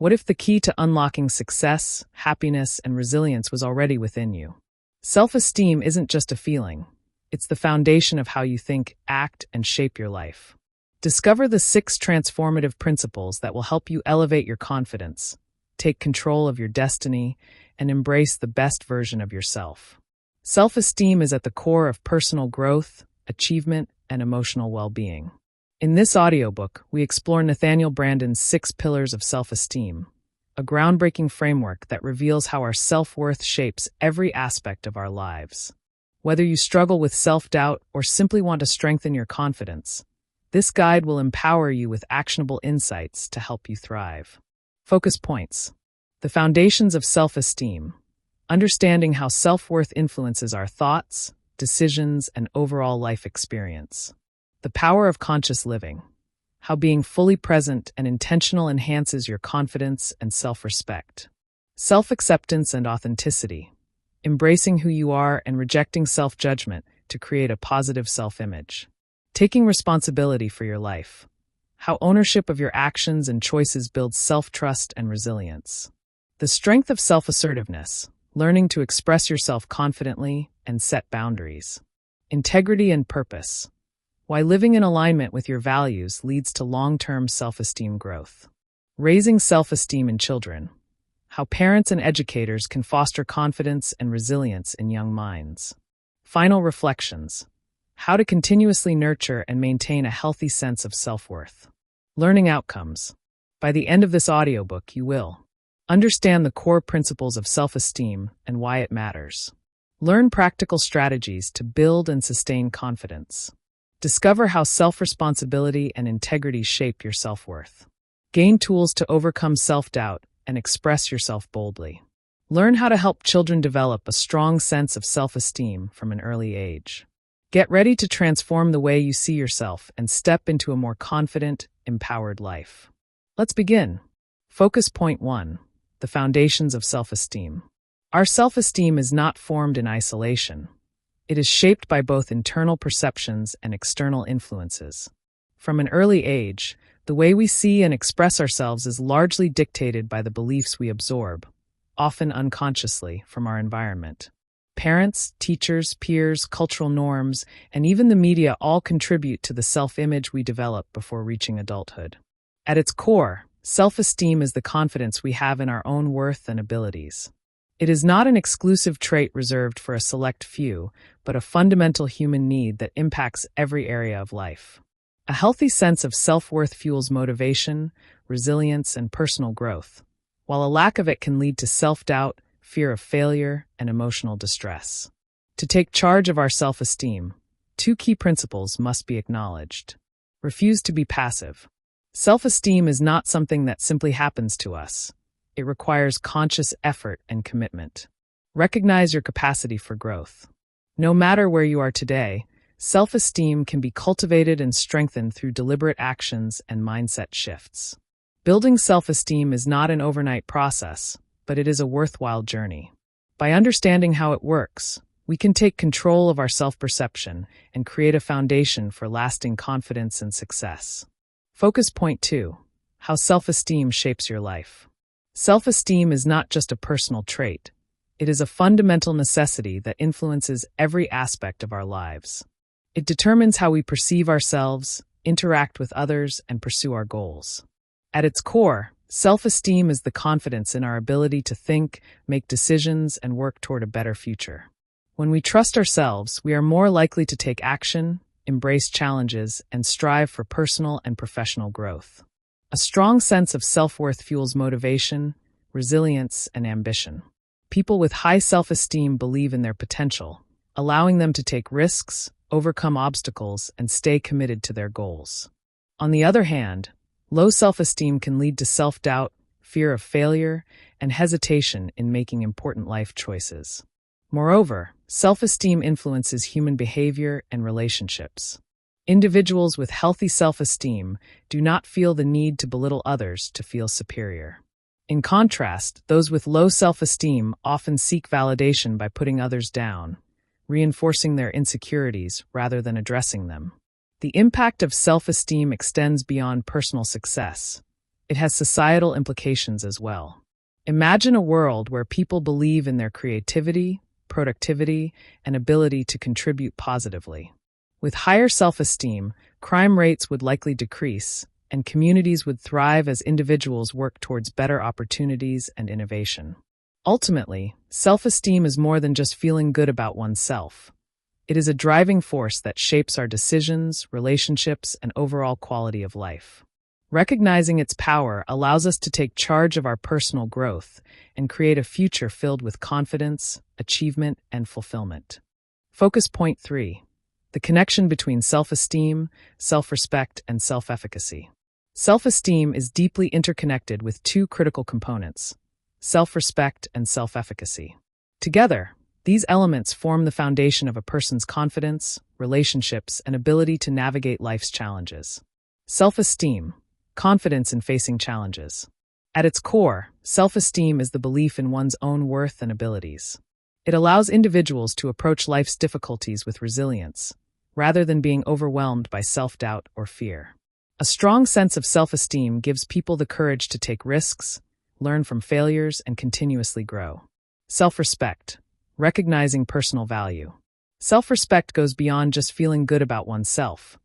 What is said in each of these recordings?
What if the key to unlocking success, happiness, and resilience was already within you? Self-esteem isn't just a feeling. It's the foundation of how you think, act, and shape your life. Discover the 6 transformative principles that will help you elevate your confidence, take control of your destiny, and embrace the best version of yourself. Self-esteem is at the core of personal growth, achievement, and emotional well-being. In this audiobook, we explore Nathaniel Branden's 6 pillars of self-esteem, a groundbreaking framework that reveals how our self-worth shapes every aspect of our lives. Whether you struggle with self-doubt or simply want to strengthen your confidence, this guide will empower you with actionable insights to help you thrive. Focus points. The foundations of self-esteem. Understanding how self-worth influences our thoughts, decisions, and overall life experience. The power of conscious living. How being fully present and intentional enhances your confidence and self-respect. Self-acceptance and authenticity. Embracing who you are and rejecting self-judgment to create a positive self-image. Taking responsibility for your life. How ownership of your actions and choices builds self-trust and resilience. The strength of self-assertiveness. Learning to express yourself confidently and set boundaries. Integrity and purpose. Why living in alignment with your values leads to long-term self-esteem growth. Raising self-esteem in children. How parents and educators can foster confidence and resilience in young minds. Final reflections. How to continuously nurture and maintain a healthy sense of self-worth. Learning outcomes. By the end of this audiobook, you will understand the core principles of self-esteem and why it matters. Learn practical strategies to build and sustain confidence. Discover how self-responsibility and integrity shape your self-worth. Gain tools to overcome self-doubt and express yourself boldly. Learn how to help children develop a strong sense of self-esteem from an early age. Get ready to transform the way you see yourself and step into a more confident, empowered life. Let's begin. Focus point 1. The foundations of self-esteem. Our self-esteem is not formed in isolation. It is shaped by both internal perceptions and external influences. From an early age, the way we see and express ourselves is largely dictated by the beliefs we absorb, often unconsciously, from our environment. Parents, teachers, peers, cultural norms, and even the media all contribute to the self-image we develop before reaching adulthood. At its core, self-esteem is the confidence we have in our own worth and abilities. It is not an exclusive trait reserved for a select few, but a fundamental human need that impacts every area of life. A healthy sense of self-worth fuels motivation, resilience, and personal growth, while a lack of it can lead to self-doubt, fear of failure, and emotional distress. To take charge of our self-esteem, 2 key principles must be acknowledged. Refuse to be passive. Self-esteem is not something that simply happens to us. It requires conscious effort and commitment. Recognize your capacity for growth. No matter where you are today, self-esteem can be cultivated and strengthened through deliberate actions and mindset shifts. Building self-esteem is not an overnight process, but it is a worthwhile journey. By understanding how it works, we can take control of our self-perception and create a foundation for lasting confidence and success. Focus point 2. How self-esteem shapes your life. Self-esteem is not just a personal trait. It is a fundamental necessity that influences every aspect of our lives. It determines how we perceive ourselves, interact with others, and pursue our goals. At its core, self-esteem is the confidence in our ability to think, make decisions, and work toward a better future. When we trust ourselves, we are more likely to take action, embrace challenges, and strive for personal and professional growth. A strong sense of self-worth fuels motivation, resilience, and ambition. People with high self-esteem believe in their potential, allowing them to take risks, overcome obstacles, and stay committed to their goals. On the other hand, low self-esteem can lead to self-doubt, fear of failure, and hesitation in making important life choices. Moreover, self-esteem influences human behavior and relationships. Individuals with healthy self-esteem do not feel the need to belittle others to feel superior. In contrast, those with low self-esteem often seek validation by putting others down, reinforcing their insecurities rather than addressing them. The impact of self-esteem extends beyond personal success. it has societal implications as well. Imagine a world where people believe in their creativity, productivity, and ability to contribute positively. With higher self-esteem, crime rates would likely decrease, and communities would thrive as individuals work towards better opportunities and innovation. Ultimately, self-esteem is more than just feeling good about oneself. It is a driving force that shapes our decisions, relationships, and overall quality of life. Recognizing its power allows us to take charge of our personal growth and create a future filled with confidence, achievement, and fulfillment. Focus point 3. The connection between self-esteem, self-respect, and self-efficacy. Self-esteem is deeply interconnected with two critical components: self-respect and self-efficacy. Together, these elements form the foundation of a person's confidence, relationships, and ability to navigate life's challenges. Self-esteem, confidence in facing challenges. At its core, self-esteem is the belief in one's own worth and abilities. It allows individuals to approach life's difficulties with resilience, rather than being overwhelmed by self-doubt or fear. A strong sense of self-esteem gives people the courage to take risks, learn from failures, and continuously grow. Self-respect, recognizing personal value. Self-respect goes beyond just feeling good about oneself.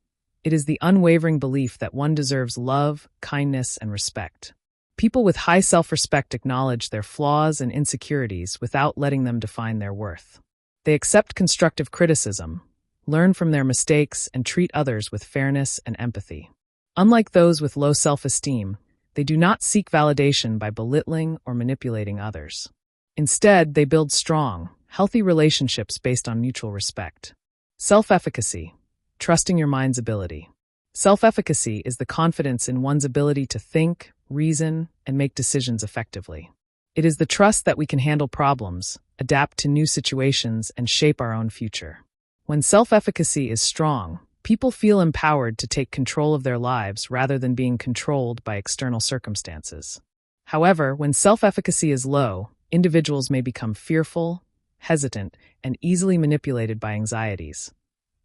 It is the unwavering belief that one deserves love, kindness, and respect. People with high self-respect acknowledge their flaws and insecurities without letting them define their worth. They accept constructive criticism, learn from their mistakes, and treat others with fairness and empathy. Unlike those with low self-esteem, they do not seek validation by belittling or manipulating others. Instead, they build strong, healthy relationships based on mutual respect. Self-efficacy, trusting your mind's ability. Self-efficacy is the confidence in one's ability to think, reason, and make decisions effectively. It is the trust that we can handle problems, adapt to new situations, and shape our own future. When self-efficacy is strong, people feel empowered to take control of their lives rather than being controlled by external circumstances. However, when self-efficacy is low, individuals may become fearful, hesitant, and easily manipulated by anxieties,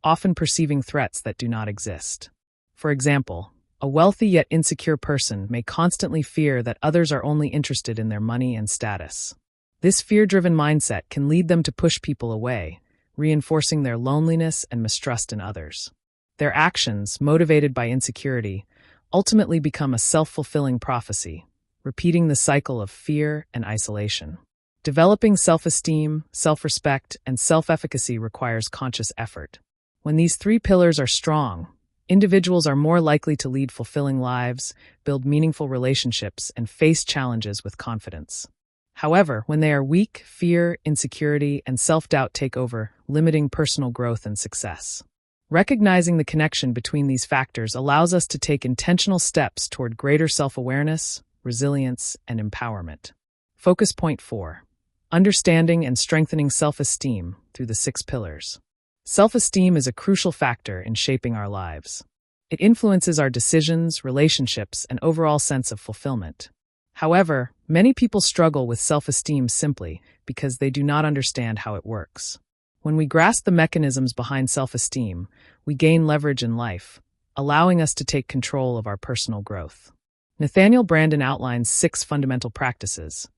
often perceiving threats that do not exist. For example, a wealthy yet insecure person may constantly fear that others are only interested in their money and status. This fear-driven mindset can lead them to push people away, reinforcing their loneliness and mistrust in others. Their actions, motivated by insecurity, ultimately become a self-fulfilling prophecy, repeating the cycle of fear and isolation. Developing self-esteem, self-respect, and self-efficacy requires conscious effort. When these three pillars are strong, individuals are more likely to lead fulfilling lives, build meaningful relationships, and face challenges with confidence. However, when they are weak, fear, insecurity, and self-doubt take over, limiting personal growth and success. Recognizing the connection between these factors allows us to take intentional steps toward greater self-awareness, resilience, and empowerment. Focus point 4. Understanding and strengthening self-esteem through the 6 pillars. Self-esteem is a crucial factor in shaping our lives. It influences our decisions, relationships, and overall sense of fulfillment. However, many people struggle with self-esteem simply because they do not understand how it works. When we grasp the mechanisms behind self-esteem, we gain leverage in life, allowing us to take control of our personal growth. Nathaniel Branden outlines 6 fundamental practices,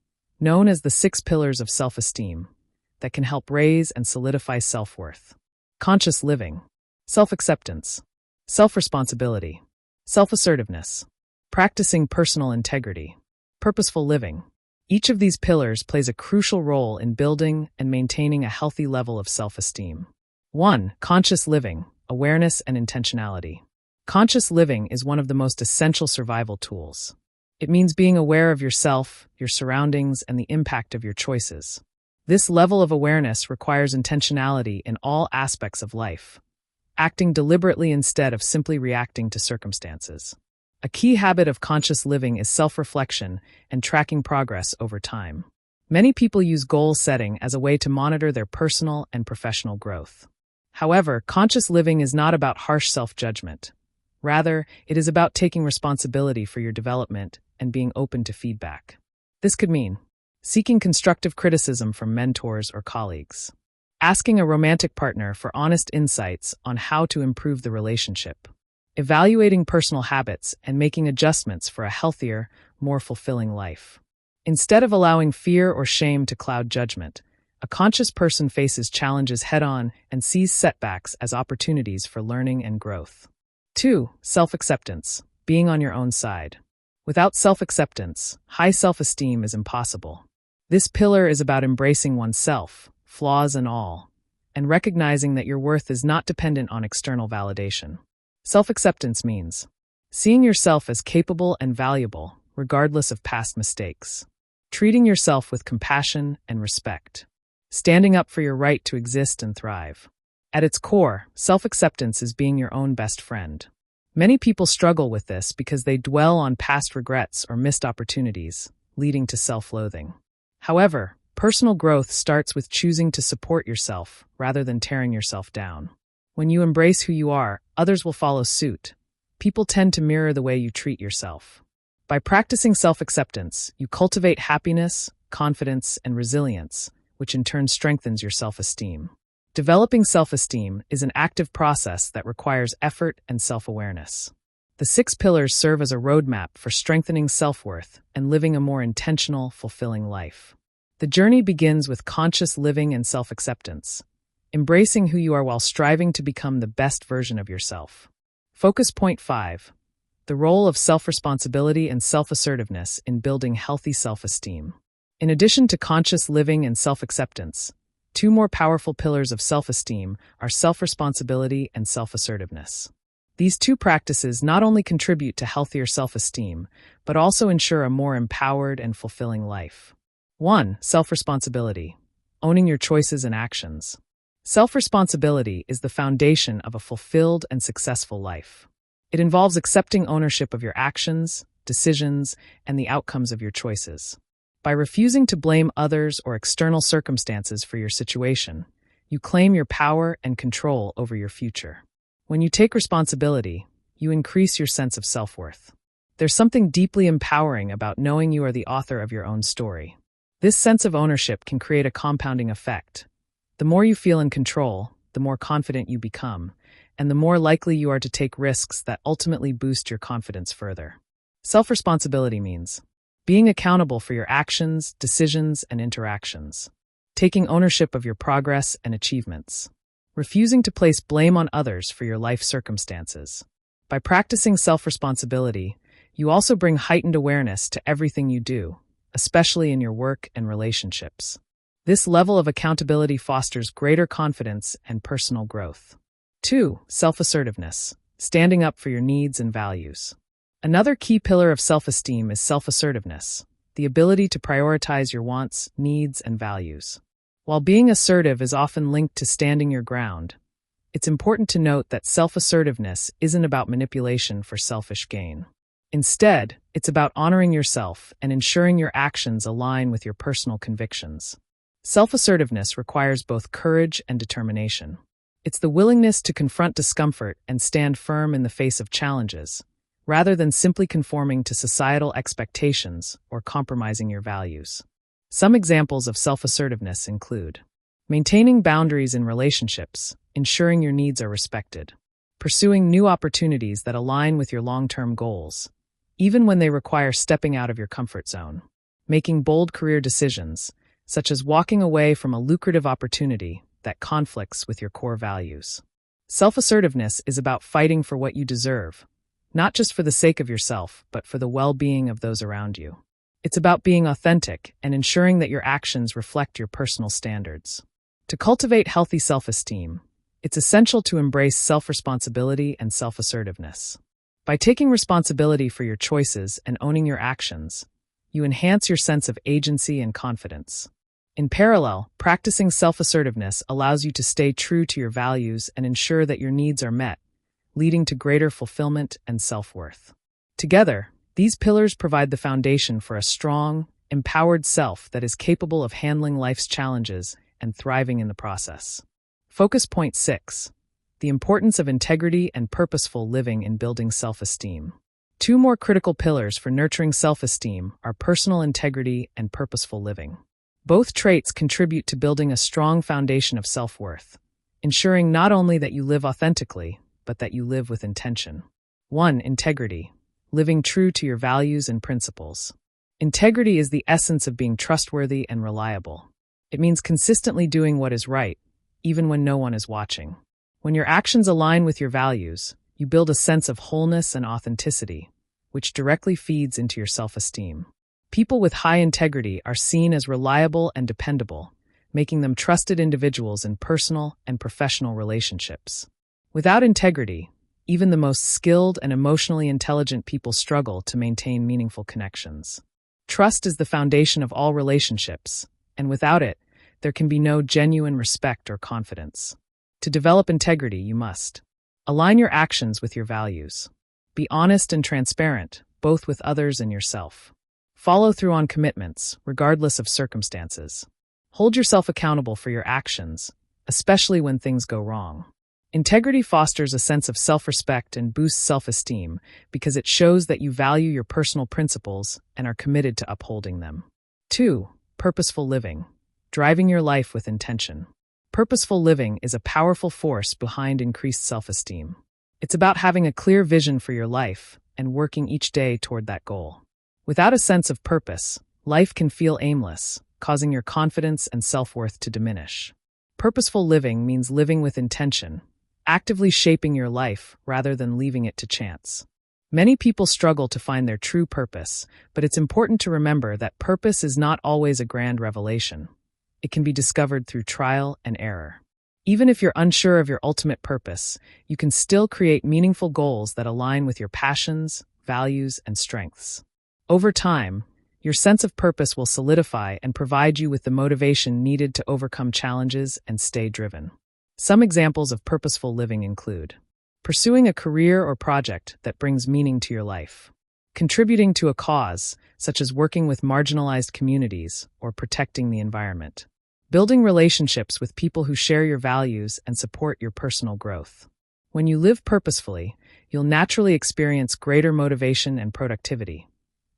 known as the 6 pillars of self-esteem, that can help raise and solidify self-worth. Conscious living, self-acceptance, self-responsibility, self-assertiveness, practicing personal integrity, purposeful living. Each of these pillars plays a crucial role in building and maintaining a healthy level of self-esteem. 1. Conscious living, awareness and intentionality. Conscious living is one of the most essential survival tools. It means being aware of yourself, your surroundings, and the impact of your choices. This level of awareness requires intentionality in all aspects of life, acting deliberately instead of simply reacting to circumstances. A key habit of conscious living is self-reflection and tracking progress over time. Many people use goal setting as a way to monitor their personal and professional growth. However, conscious living is not about harsh self-judgment. Rather, it is about taking responsibility for your development and being open to feedback. This could mean seeking constructive criticism from mentors or colleagues, asking a romantic partner for honest insights on how to improve the relationship, evaluating personal habits and making adjustments for a healthier, more fulfilling life. Instead of allowing fear or shame to cloud judgment, a conscious person faces challenges head-on and sees setbacks as opportunities for learning and growth. 2. Self-acceptance, being on your own side. Without self-acceptance, high self-esteem is impossible. This pillar is about embracing oneself, flaws and all, and recognizing that your worth is not dependent on external validation. Self-acceptance means seeing yourself as capable and valuable, regardless of past mistakes. Treating yourself with compassion and respect. Standing up for your right to exist and thrive. At its core, self-acceptance is being your own best friend. Many people struggle with this because they dwell on past regrets or missed opportunities, leading to self-loathing. However, personal growth starts with choosing to support yourself rather than tearing yourself down. When you embrace who you are, others will follow suit. People tend to mirror the way you treat yourself. By practicing self-acceptance, you cultivate happiness, confidence, and resilience, which in turn strengthens your self-esteem. Developing self-esteem is an active process that requires effort and self-awareness. The 6 pillars serve as a roadmap for strengthening self-worth and living a more intentional, fulfilling life. The journey begins with conscious living and self-acceptance, embracing who you are while striving to become the best version of yourself. Focus point 5. The role of self-responsibility and self-assertiveness in building healthy self-esteem. In addition to conscious living and self-acceptance, 2 more powerful pillars of self-esteem are self-responsibility and self-assertiveness. These 2 practices not only contribute to healthier self-esteem, but also ensure a more empowered and fulfilling life. 1. Self-responsibility. Owning your choices and actions. Self-responsibility is the foundation of a fulfilled and successful life. It involves accepting ownership of your actions, decisions, and the outcomes of your choices. By refusing to blame others or external circumstances for your situation, you claim your power and control over your future. When you take responsibility, you increase your sense of self-worth. There's something deeply empowering about knowing you are the author of your own story. This sense of ownership can create a compounding effect. The more you feel in control, the more confident you become, and the more likely you are to take risks that ultimately boost your confidence further. Self-responsibility means being accountable for your actions, decisions, and interactions. Taking ownership of your progress and achievements. Refusing to place blame on others for your life circumstances. By practicing self-responsibility, you also bring heightened awareness to everything you do, especially in your work and relationships. This level of accountability fosters greater confidence and personal growth. 2. Self-assertiveness. Standing up for your needs and values. Another key pillar of self-esteem is self-assertiveness, the ability to prioritize your wants, needs, and values. While being assertive is often linked to standing your ground, it's important to note that self-assertiveness isn't about manipulation for selfish gain. Instead, it's about honoring yourself and ensuring your actions align with your personal convictions. Self-assertiveness requires both courage and determination. It's the willingness to confront discomfort and stand firm in the face of challenges, rather than simply conforming to societal expectations or compromising your values. Some examples of self-assertiveness include maintaining boundaries in relationships, ensuring your needs are respected, pursuing new opportunities that align with your long-term goals, even when they require stepping out of your comfort zone, making bold career decisions, such as walking away from a lucrative opportunity that conflicts with your core values. Self-assertiveness is about fighting for what you deserve, not just for the sake of yourself, but for the well-being of those around you. It's about being authentic and ensuring that your actions reflect your personal standards. To cultivate healthy self-esteem, it's essential to embrace self-responsibility and self-assertiveness. By taking responsibility for your choices and owning your actions, you enhance your sense of agency and confidence. In parallel, practicing self-assertiveness allows you to stay true to your values and ensure that your needs are met, leading to greater fulfillment and self-worth. Together, these pillars provide the foundation for a strong, empowered self that is capable of handling life's challenges and thriving in the process. Focus point 6. The importance of integrity and purposeful living in building self-esteem. 2 more critical pillars for nurturing self-esteem are personal integrity and purposeful living. Both traits contribute to building a strong foundation of self-worth, ensuring not only that you live authentically, but that you live with intention. 1. Integrity. Living true to your values and principles. Integrity is the essence of being trustworthy and reliable. It means consistently doing what is right, even when no one is watching. When your actions align with your values, you build a sense of wholeness and authenticity, which directly feeds into your self-esteem. People with high integrity are seen as reliable and dependable, making them trusted individuals in personal and professional relationships. Without integrity, even the most skilled and emotionally intelligent people struggle to maintain meaningful connections. Trust is the foundation of all relationships, and without it, there can be no genuine respect or confidence. To develop integrity, you must align your actions with your values. Be honest and transparent, both with others and yourself. Follow through on commitments, regardless of circumstances. Hold yourself accountable for your actions, especially when things go wrong. Integrity fosters a sense of self-respect and boosts self-esteem because it shows that you value your personal principles and are committed to upholding them. 2. Purposeful living. Driving your life with intention. Purposeful living is a powerful force behind increased self-esteem. It's about having a clear vision for your life and working each day toward that goal. Without a sense of purpose, life can feel aimless, causing your confidence and self-worth to diminish. Purposeful living means living with intention, actively shaping your life rather than leaving it to chance. Many people struggle to find their true purpose, but it's important to remember that purpose is not always a grand revelation. It can be discovered through trial and error. Even if you're unsure of your ultimate purpose, you can still create meaningful goals that align with your passions, values, and strengths. Over time, your sense of purpose will solidify and provide you with the motivation needed to overcome challenges and stay driven. Some examples of purposeful living include pursuing a career or project that brings meaning to your life, contributing to a cause, such as working with marginalized communities or protecting the environment, building relationships with people who share your values and support your personal growth. When you live purposefully, you'll naturally experience greater motivation and productivity,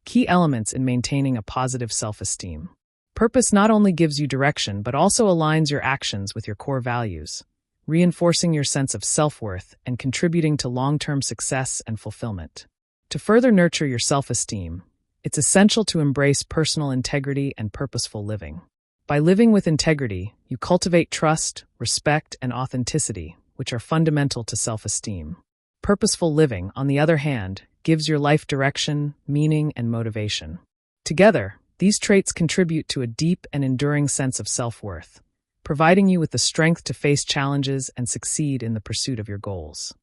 key elements in maintaining a positive self-esteem. Purpose not only gives you direction but also aligns your actions with your core values, reinforcing your sense of self-worth and contributing to long-term success and fulfillment. To further nurture your self-esteem, it's essential to embrace personal integrity and purposeful living. By living with integrity, you cultivate trust, respect, and authenticity, which are fundamental to self-esteem. Purposeful living, on the other hand, gives your life direction, meaning, and motivation. Together, these traits contribute to a deep and enduring sense of self-worth, providing you with the strength to face challenges and succeed in the pursuit of your goals.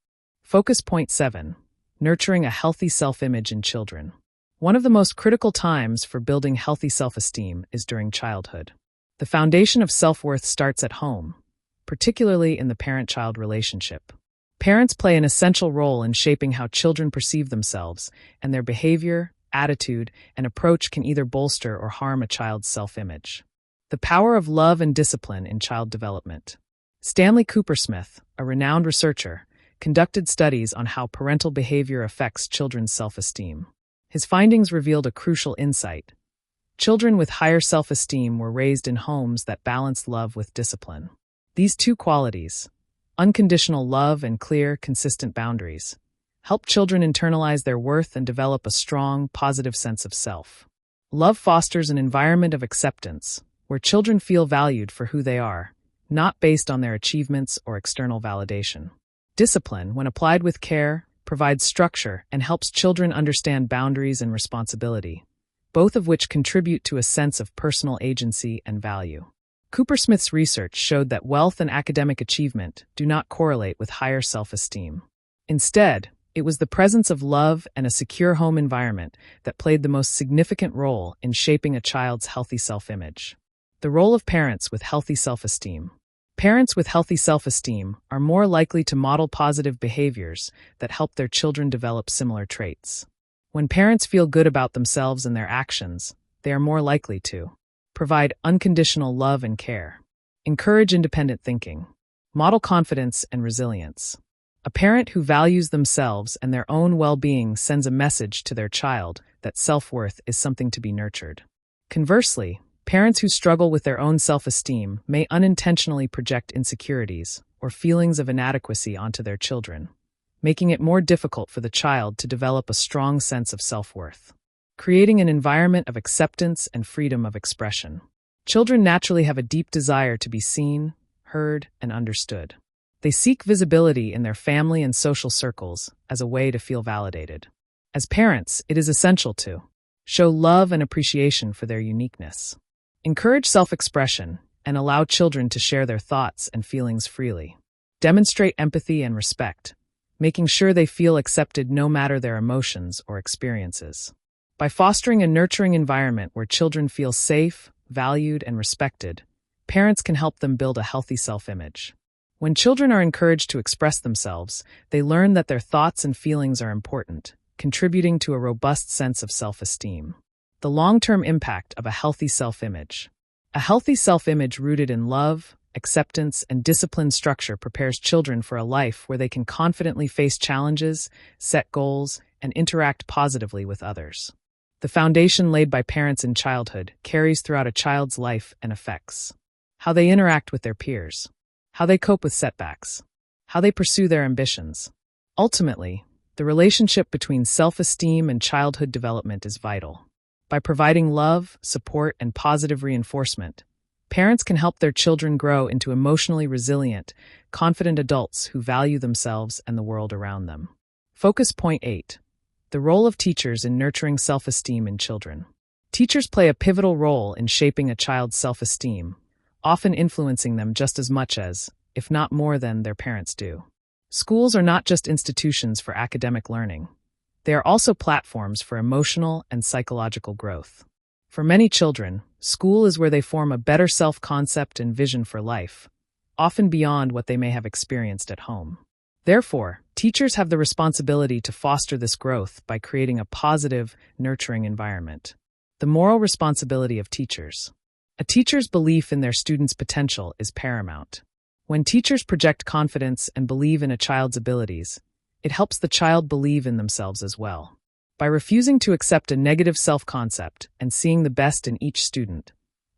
Focus point 7. Nurturing a healthy self-image in children. One of the most critical times for building healthy self-esteem is during childhood. The foundation of self-worth starts at home, particularly in the parent-child relationship. Parents play an essential role in shaping how children perceive themselves, and their behavior, attitude, and approach can either bolster or harm a child's self-image. The power of love and discipline in child development. Stanley Coopersmith, a renowned researcher, conducted studies on how parental behavior affects children's self-esteem. His findings revealed a crucial insight. Children with higher self-esteem were raised in homes that balanced love with discipline. These two qualities, unconditional love and clear, consistent boundaries, help children internalize their worth and develop a strong, positive sense of self. Love fosters an environment of acceptance, where children feel valued for who they are, not based on their achievements or external validation. Discipline, when applied with care, provides structure and helps children understand boundaries and responsibility, both of which contribute to a sense of personal agency and value. Coopersmith's research showed that wealth and academic achievement do not correlate with higher self-esteem. Instead, it was the presence of love and a secure home environment that played the most significant role in shaping a child's healthy self-image. The role of parents with healthy self-esteem. Parents with healthy self-esteem are more likely to model positive behaviors that help their children develop similar traits. When parents feel good about themselves and their actions, they are more likely to provide unconditional love and care, encourage independent thinking, model confidence and resilience. A parent who values themselves and their own well-being sends a message to their child that self-worth is something to be nurtured. Conversely, parents who struggle with their own self-esteem may unintentionally project insecurities or feelings of inadequacy onto their children, making it more difficult for the child to develop a strong sense of self-worth. Creating an environment of acceptance and freedom of expression. Children naturally have a deep desire to be seen, heard, and understood. They seek visibility in their family and social circles as a way to feel validated. As parents, it is essential to show love and appreciation for their uniqueness. Encourage self-expression and allow children to share their thoughts and feelings freely. Demonstrate empathy and respect, making sure they feel accepted no matter their emotions or experiences. By fostering a nurturing environment where children feel safe, valued, and respected, parents can help them build a healthy self-image. When children are encouraged to express themselves, they learn that their thoughts and feelings are important, contributing to a robust sense of self-esteem. The long-term impact of a healthy self-image. A healthy self-image rooted in love, acceptance, and disciplined structure prepares children for a life where they can confidently face challenges, set goals, and interact positively with others. The foundation laid by parents in childhood carries throughout a child's life and affects how they interact with their peers, how they cope with setbacks, how they pursue their ambitions. Ultimately, the relationship between self-esteem and childhood development is vital. By providing love, support, and positive reinforcement, parents can help their children grow into emotionally resilient, confident adults who value themselves and the world around them. Focus point 8. The role of teachers in nurturing self-esteem in children. Teachers play a pivotal role in shaping a child's self-esteem, often influencing them just as much as, if not more than, their parents do. Schools are not just institutions for academic learning. They are also platforms for emotional and psychological growth. For many children, school is where they form a better self-concept and vision for life, often beyond what they may have experienced at home. Therefore, teachers have the responsibility to foster this growth by creating a positive, nurturing environment. The moral responsibility of teachers. A teacher's belief in their students' potential is paramount. When teachers project confidence and believe in a child's abilities, it helps the child believe in themselves as well. By refusing to accept a negative self-concept and seeing the best in each student,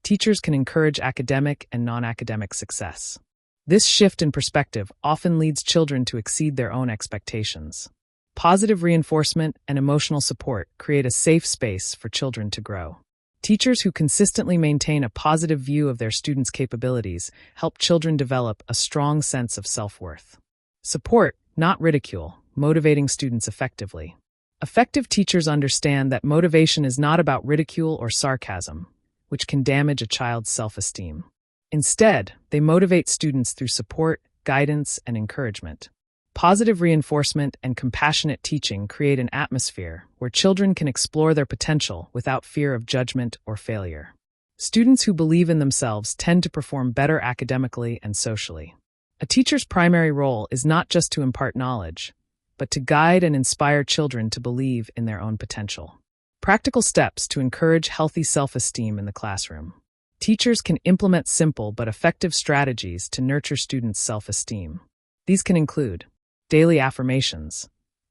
teachers can encourage academic and non-academic success. This shift in perspective often leads children to exceed their own expectations. Positive reinforcement and emotional support create a safe space for children to grow. Teachers who consistently maintain a positive view of their students' capabilities help children develop a strong sense of self-worth. Support, not ridicule, motivating students effectively. Effective teachers understand that motivation is not about ridicule or sarcasm, which can damage a child's self-esteem. Instead, they motivate students through support, guidance, and encouragement. Positive reinforcement and compassionate teaching create an atmosphere where children can explore their potential without fear of judgment or failure. Students who believe in themselves tend to perform better academically and socially. A teacher's primary role is not just to impart knowledge, but to guide and inspire children to believe in their own potential. Practical steps to encourage healthy self-esteem in the classroom. Teachers can implement simple but effective strategies to nurture students' self-esteem. These can include daily affirmations.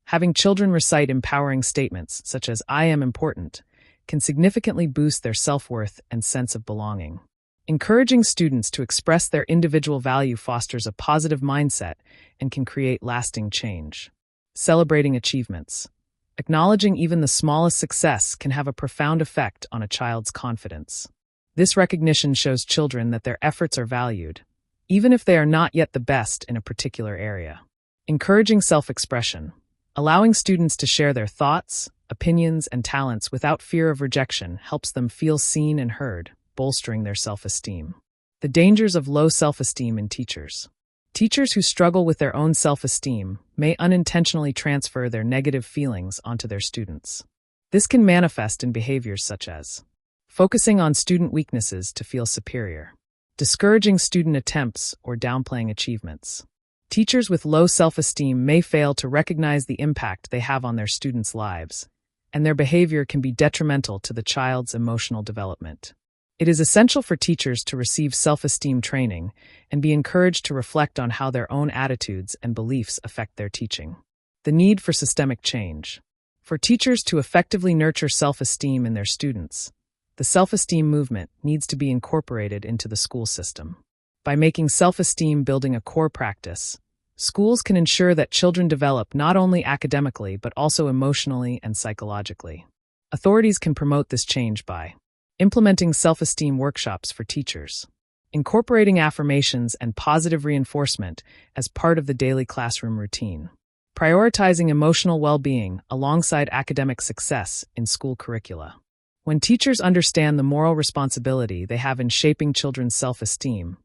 Having children recite empowering statements such as "I am important" can significantly boost their self-worth and sense of belonging. Encouraging students to express their individual value fosters a positive mindset and can create lasting change. Celebrating achievements. Acknowledging even the smallest success can have a profound effect on a child's confidence. This recognition shows children that their efforts are valued, even if they are not yet the best in a particular area. Encouraging self-expression. Allowing students to share their thoughts, opinions, and talents without fear of rejection helps them feel seen and heard, bolstering their self-esteem. The dangers of low self-esteem in teachers. Teachers who struggle with their own self-esteem may unintentionally transfer their negative feelings onto their students. This can manifest in behaviors such as focusing on student weaknesses to feel superior, discouraging student attempts, or downplaying achievements. Teachers with low self-esteem may fail to recognize the impact they have on their students' lives, and their behavior can be detrimental to the child's emotional development. It is essential for teachers to receive self-esteem training and be encouraged to reflect on how their own attitudes and beliefs affect their teaching. The need for systemic change. For teachers to effectively nurture self-esteem in their students, the self-esteem movement needs to be incorporated into the school system. By making self-esteem building a core practice, Schools can ensure that children develop not only academically but also emotionally and psychologically. Authorities can promote this change by implementing self-esteem workshops for teachers, incorporating affirmations and positive reinforcement as part of the daily classroom routine, prioritizing emotional well-being alongside academic success in school curricula. When teachers understand the moral responsibility they have in shaping children's self-esteem,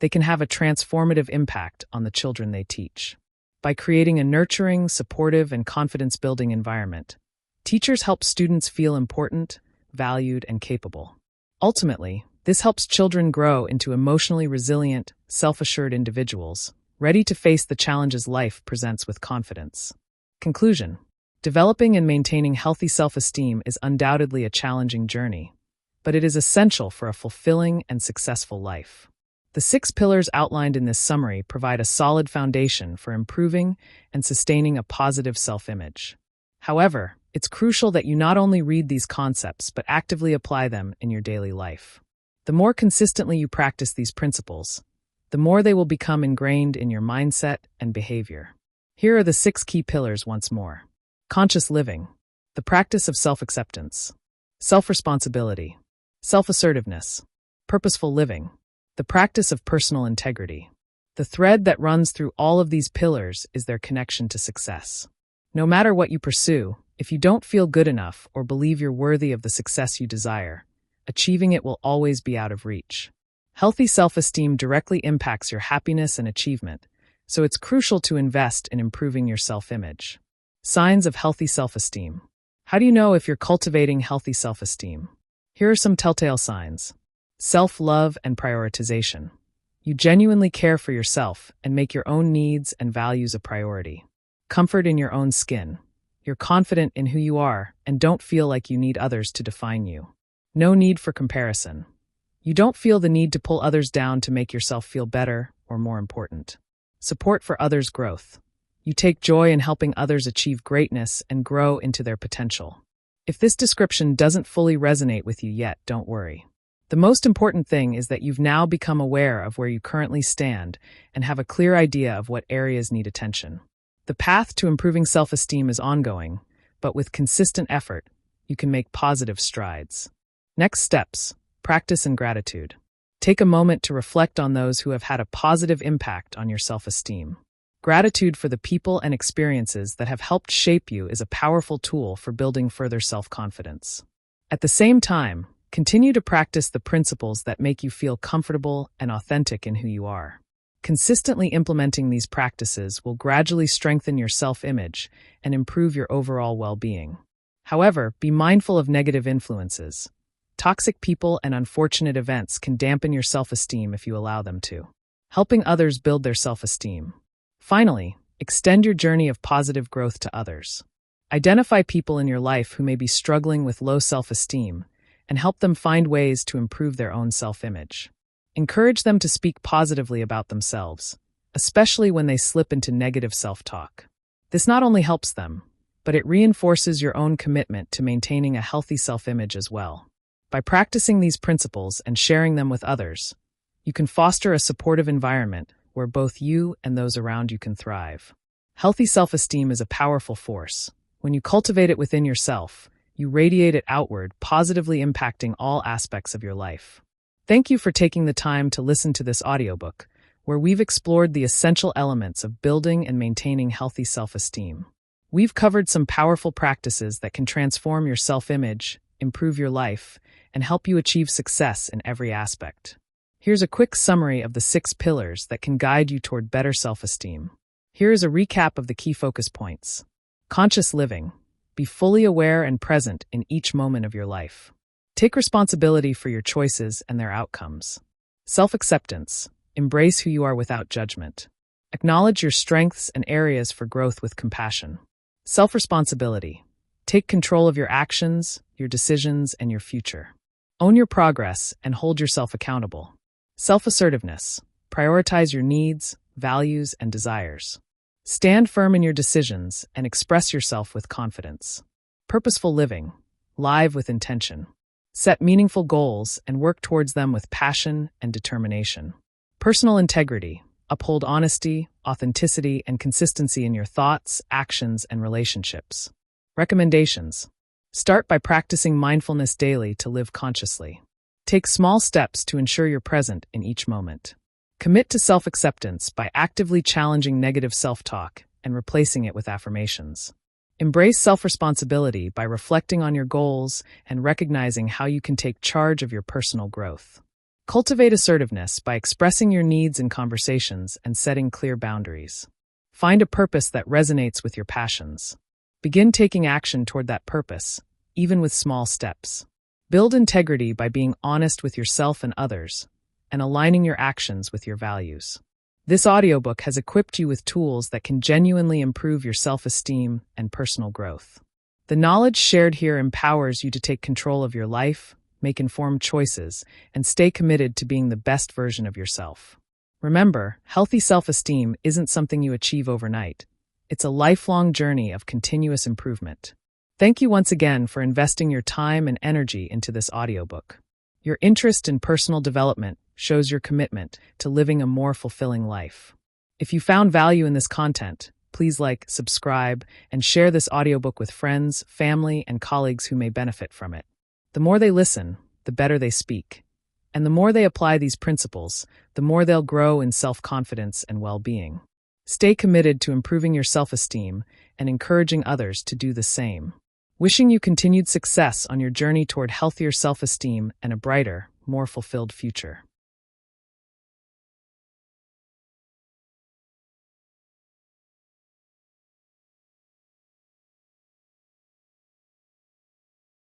they can have a transformative impact on the children they teach. By creating a nurturing, supportive, and confidence-building environment, teachers help students feel important, valued, and capable. Ultimately, this helps children grow into emotionally resilient, self-assured individuals, ready to face the challenges life presents with confidence. Conclusion: developing and maintaining healthy self-esteem is undoubtedly a challenging journey, but it is essential for a fulfilling and successful life. The 6 pillars outlined in this summary provide a solid foundation for improving and sustaining a positive self-image. However, it's crucial that you not only read these concepts but actively apply them in your daily life. The more consistently you practice these principles, the more they will become ingrained in your mindset and behavior. Here are the 6 key pillars once more. Conscious living, the practice of self-acceptance. Self-responsibility, self-assertiveness. Purposeful living, the practice of personal integrity. The thread that runs through all of these pillars is their connection to success. No matter what you pursue, if you don't feel good enough or believe you're worthy of the success you desire, achieving it will always be out of reach. Healthy self-esteem directly impacts your happiness and achievement, so it's crucial to invest in improving your self-image. Signs of healthy self-esteem. How do you know if you're cultivating healthy self-esteem? Here are some telltale signs. Self-love and prioritization. You genuinely care for yourself and make your own needs and values a priority. Comfort in your own skin. You're confident in who you are and don't feel like you need others to define you. No need for comparison. You don't feel the need to pull others down to make yourself feel better or more important. Support for others' growth. You take joy in helping others achieve greatness and grow into their potential. If this description doesn't fully resonate with you yet, don't worry. The most important thing is that you've now become aware of where you currently stand and have a clear idea of what areas need attention. The path to improving self-esteem is ongoing, but with consistent effort, you can make positive strides. Next steps: practice and gratitude. Take a moment to reflect on those who have had a positive impact on your self-esteem. Gratitude for the people and experiences that have helped shape you is a powerful tool for building further self-confidence. At the same time, continue to practice the principles that make you feel comfortable and authentic in who you are. Consistently implementing these practices will gradually strengthen your self-image and improve your overall well-being. However, be mindful of negative influences. Toxic people and unfortunate events can dampen your self-esteem if you allow them to. Helping others build their self-esteem. Finally, extend your journey of positive growth to others. Identify people in your life who may be struggling with low self-esteem and help them find ways to improve their own self-image. Encourage them to speak positively about themselves, especially when they slip into negative self-talk. This not only helps them, but it reinforces your own commitment to maintaining a healthy self-image as well. By practicing these principles and sharing them with others, you can foster a supportive environment where both you and those around you can thrive. Healthy self-esteem is a powerful force. When you cultivate it within yourself, you radiate it outward, positively impacting all aspects of your life. Thank you for taking the time to listen to this audiobook, where we've explored the essential elements of building and maintaining healthy self-esteem. We've covered some powerful practices that can transform your self-image, improve your life, and help you achieve success in every aspect. Here's a quick summary of the 6 pillars that can guide you toward better self-esteem. Here is a recap of the key focus points. Conscious living. Be fully aware and present in each moment of your life. Take responsibility for your choices and their outcomes. Self-acceptance. Embrace who you are without judgment. Acknowledge your strengths and areas for growth with compassion. Self-responsibility. Take control of your actions, your decisions, and your future. Own your progress and hold yourself accountable. Self-assertiveness. Prioritize your needs, values, and desires. Stand firm in your decisions and express yourself with confidence. Purposeful living. Live with intention. Set meaningful goals and work towards them with passion and determination. Personal integrity. Uphold honesty, authenticity, and consistency in your thoughts, actions, and relationships. Recommendations. Start by practicing mindfulness daily to live consciously. Take small steps to ensure you're present in each moment. Commit to self-acceptance by actively challenging negative self-talk and replacing it with affirmations. Embrace self-responsibility by reflecting on your goals and recognizing how you can take charge of your personal growth. Cultivate assertiveness by expressing your needs in conversations and setting clear boundaries. Find a purpose that resonates with your passions. Begin taking action toward that purpose, even with small steps. Build integrity by being honest with yourself and others, and aligning your actions with your values. This audiobook has equipped you with tools that can genuinely improve your self-esteem and personal growth. The knowledge shared here empowers you to take control of your life, make informed choices, and stay committed to being the best version of yourself. Remember, healthy self-esteem isn't something you achieve overnight. It's a lifelong journey of continuous improvement. Thank you once again for investing your time and energy into this audiobook. Your interest in personal development shows your commitment to living a more fulfilling life. If you found value in this content, please like, subscribe, and share this audiobook with friends, family, and colleagues who may benefit from it. The more they listen, the better they speak. And the more they apply these principles, the more they'll grow in self-confidence and well-being. Stay committed to improving your self-esteem and encouraging others to do the same. Wishing you continued success on your journey toward healthier self-esteem and a brighter, more fulfilled future.